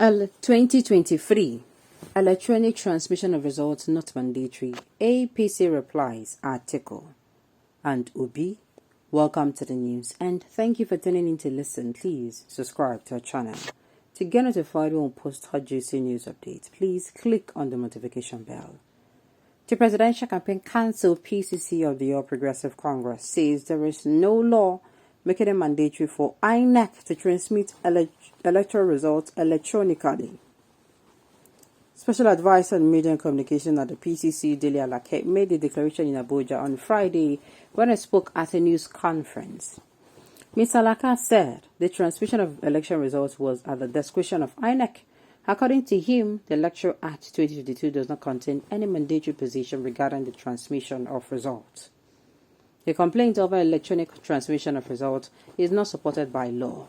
2023 Electronic transmission of results not mandatory. APC replies article. And Obi, welcome to the news and thank you for tuning in to listen. Please subscribe to our channel. To get notified when we post hot juicy news updates, please click on the notification bell. The Presidential Campaign Council PCC of the All Progressive Congress says there is no law making it mandatory for Inec to transmit electoral results electronically. Special Advisor on Media and Communication at the PCC, Dele Alake, made the declaration in Abuja on Friday when he spoke at a news conference. Mr. Alake said the transmission of election results was at the discretion of Inec. According to him, the Electoral Act 2022 does not contain any mandatory position regarding the transmission of results. The complaint over electronic transmission of results is not supported by law.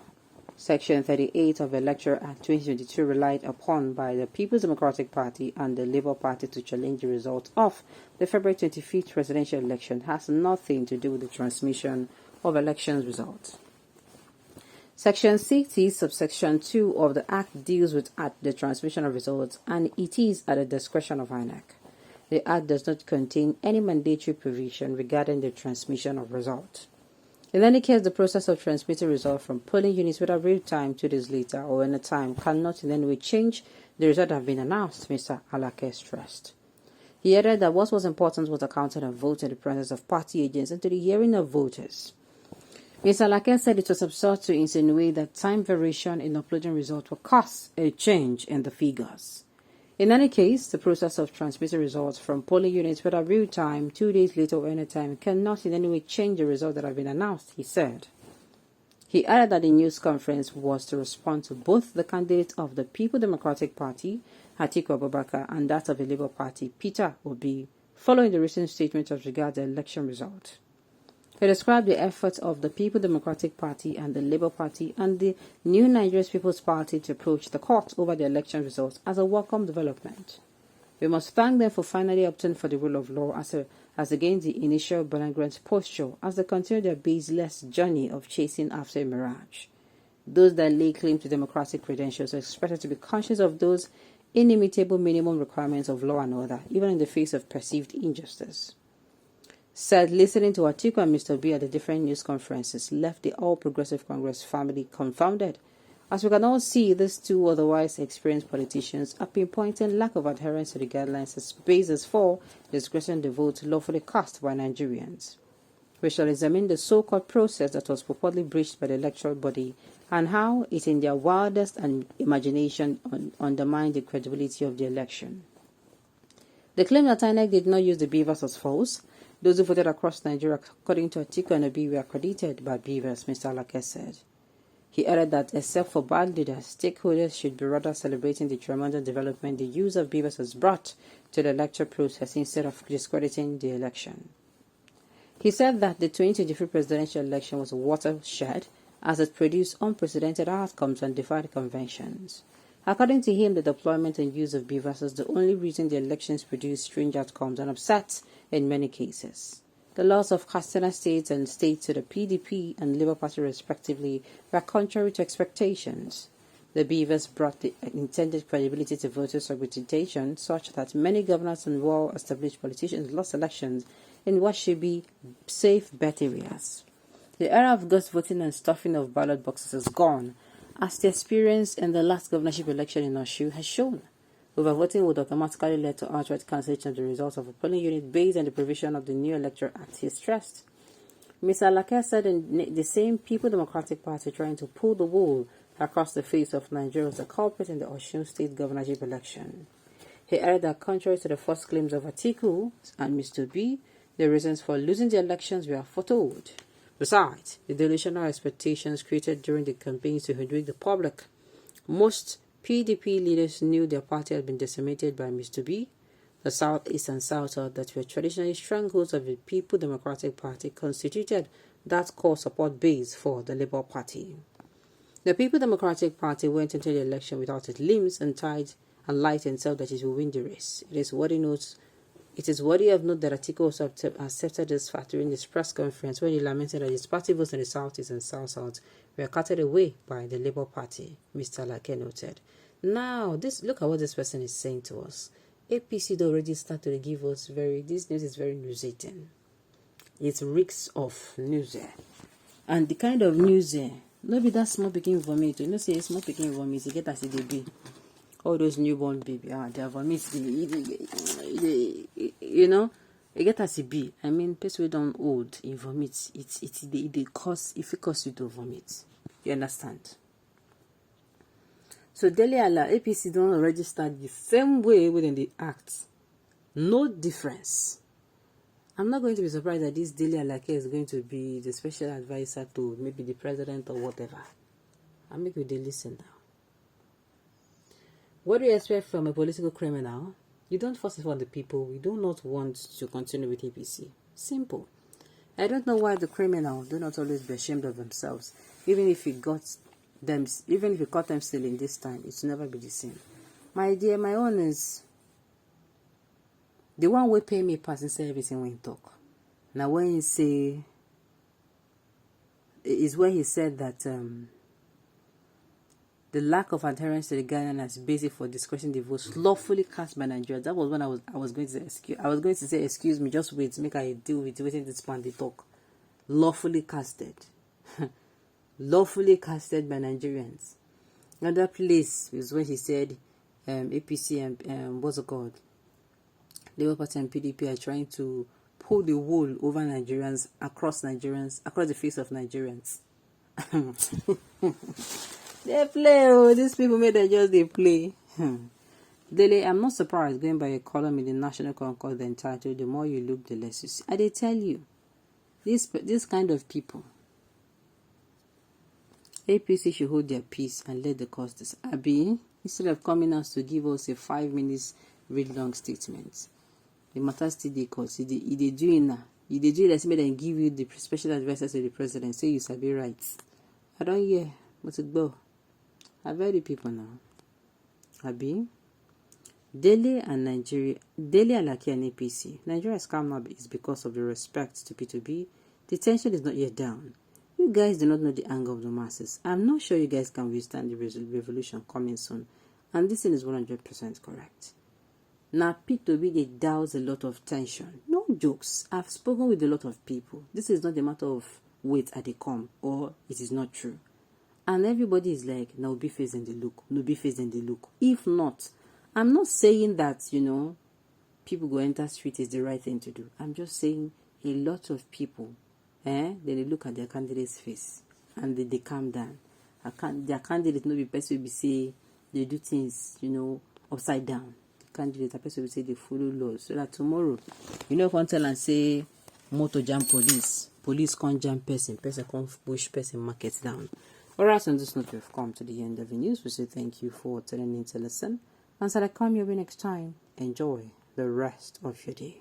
Section 38 of the Electoral Act 2022 relied upon by the People's Democratic Party and the Labour Party to challenge the results of the February 25th presidential election has nothing to do with the transmission of elections results. Section 60, subsection 2 of the Act deals with the transmission of results and it is at the discretion of Inec. The Act does not contain any mandatory provision regarding the transmission of results. In any case, the process of transmitting results from polling units whether real time 2 days later or any time cannot in any way change the result that have been announced, Mr. Alake stressed. He added that what was important was the counting of votes in the presence of party agents and to the hearing of voters. Mr. Alake said it was absurd to insinuate that time variation in uploading results will cause a change in the figures. In any case, the process of transmitting results from polling units whether real time, 2 days later or any time cannot in any way change the results that have been announced, he said. He added that the news conference was to respond to both the candidates of the People's Democratic Party, Atiku Abubakar, and that of the Labour Party, Peter Obi, following the recent statement as regards the election result. He described the efforts of the People's Democratic Party and the Labour Party and the New Nigerian People's Party to approach the court over the election results as a welcome development. We must thank them for finally opting for the rule of law as against the initial belligerent posture as they continue their baseless journey of chasing after a mirage. Those that lay claim to democratic credentials are expected to be conscious of those inimitable minimum requirements of law and order, even in the face of perceived injustice. Said listening to Atiku and Mr. B at the different news conferences left the All Progressive Congress family confounded. As we can all see, these two otherwise experienced politicians are pinpointing lack of adherence to the guidelines as basis for disgracing the vote lawfully cast by Nigerians. We shall examine the so-called process that was purportedly breached by the electoral body and how it in their wildest imagination undermined the credibility of the election. The claim that Inec did not use the beavers was false. Those who voted across Nigeria, according to Atiku and Obi, were accredited by beavers, Mr. Alake said. He added that except for bad leaders, stakeholders should be rather celebrating the tremendous development the use of beavers has brought to the electoral process instead of discrediting the election. He said that the 2023 presidential election was a watershed as it produced unprecedented outcomes and defied conventions. According to him, the deployment and use of beavers is the only reason the elections produced strange outcomes and upsets in many cases. The loss of Katsina State and states to the PDP and Labour Party respectively were contrary to expectations. The beavers brought the intended credibility to voters' representation such that many governors and well-established politicians lost elections in what should be safe bet areas. The era of ghost voting and stuffing of ballot boxes is gone, as the experience in the last governorship election in Osun has shown. Overvoting would automatically lead to outright cancellation of the results of a polling unit based on the provision of the new Electoral Act, he stressed. Mr. Alake said the same People's Democratic Party trying to pull the wool across the face of Nigeria was a culprit in the Osun State governorship election. He added that contrary to the false claims of Atiku and Mr. B, the reasons for losing the elections were foretold. Besides, the delusional expectations created during the campaigns to hoodwink the public. Most PDP leaders knew their party had been decimated by Mr. B. The South-East and South-South that were traditionally strongholds of the People's Democratic Party constituted that core support base for the Labour Party. The People's Democratic Party went into the election without its limbs and tied and light itself that it will win the race. It is worthy of note that Atiku also accepted this fact during his press conference when he lamented that his party votes in the South-East and South-South were carted away by the Labour Party, Mr. Alake noted. Now, look at what this person is saying to us. APC already started to give us this news is very nauseating. It reeks of news. And the kind of news, no be that small picking vomit. You know, say small picking vomit, you get as it be. All those newborn baby, their vomit, you know, you get as it be. I mean, people don't old, in vomit, they cause, if it cause you to vomit. You understand? So Dele Ala, APC don't already start the same way within the act. No difference. I'm not going to be surprised that this Dele Alake is going to be the special advisor to maybe the president or whatever. I'll make you listen now. What do you expect from a political criminal? You don't force it on the people. We do not want to continue with APC. Simple. I don't know why the criminal do not always be ashamed of themselves. Even if you caught them stealing this time, it's never be the same. My dear, my own is the one will pay me pass and say everything when he talk. Now when he say is where he said that the lack of adherence to the guideline as basic for discretion the votes lawfully cast by Nigeria. That was when I was going to say excuse me, just wait, make I deal with waiting this pan they talk. Lawfully casted. Lawfully casted by Nigerians. Another place is where he said APC and what's it called? Labour Party and PDP are trying to pull the wool over Nigerians, across the face of Nigerians. They play, these people made they play. Dele, I'm not surprised going by a column in the National Concord entitled "The More You Look, the Less You See." I tell you, this kind of people, APC should hold their peace and let the cause this. Abi, instead of coming out to give us a 5 minutes read long statement, the matter still they cause. They do it now. They do it like and give you the special advisor to the president, so you sabi right. I don't hear what's it go. I've heard the people now. Abi, Dele and Alake and APC. Nigeria's calm now is because of the respect to P2B. The tension is not yet down. You guys do not know the anger of the masses. I'm not sure you guys can withstand the revolution coming soon. And this thing is 100% correct. Now, P2B, they douse a lot of tension. No jokes. I've spoken with a lot of people. This is not a matter of wait at the come or it is not true. And everybody is like, no be face in the look, no be face in the look. If not, I'm not saying that, people go enter street is the right thing to do. I'm just saying a lot of people, then they look at their candidate's face and they calm down. Their candidate no be person will be say they do things, upside down. The candidate, a person will say they follow laws. So that tomorrow, come tell and say, motor jam police can't jam person can't push person market down. Alright, on this note, we've come to the end of the news. We say thank you for tuning in to listen. And so I come your way next time. Enjoy the rest of your day.